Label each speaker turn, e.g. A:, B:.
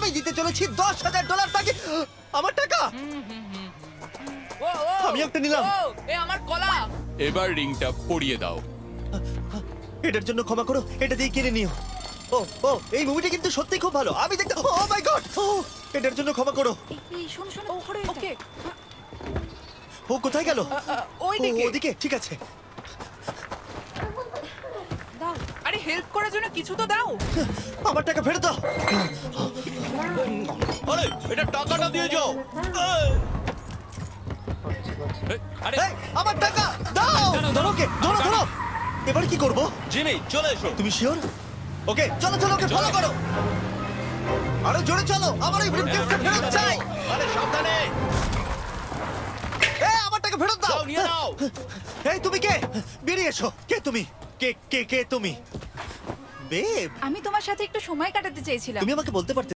A: আমি দিতে চলেছি $10,000 তাকে। আমার টাকা।
B: ও ও
A: আমি একটা নিলাম।
B: ও এ আমার কলা।
C: এবার রিংটা পরিয়ে দাও।
A: এটার জন্য ক্ষমা করো, এটা দিয়ে কিনে নিও। ও ও এই মুভিটা কিন্তু সত্যি খুব ভালো। আমি দেখতে, ও মাই গড, এটার জন্য ক্ষমা করো।
D: এই শোনো শোনো ওরে
B: ওকে
A: ও কোথায় গেল?
B: ওই
A: ও,
B: দিকে।
A: ওদিকে, ঠিক আছে।
D: দাও।
B: আরে হেল্প করার জন্য কিছু তো দাও।
A: আমার টাকা ফেরত দাও।
C: আরে এটা টাকাটা দিয়ে যাও।
E: আরে
A: এই, আমার টাকা দাও। ধরো ওকে, ধরো ধরো। এবার কি করব?
E: জিমি চলে এসো।
A: তুমি শিওর? ওকে, চলো চলো, ওকে ফলো করো। আরো জোরে চলো, আমার এই ব্রিফকেসটা ফেরত চাই।
E: আরে সাবধানে।
A: এই, আমার টাকা ফেরত দাও।
E: যাও নিয়ে নাও।
A: এই তুমি কে? বেরিয়ে এসো। কে তুমি? কে কে কে তুমি? বেব,
D: আমি তোমার সাথে একটু সময় কাটাতে চেয়েছিলাম।
A: তুমি আমাকে বলতে পারতে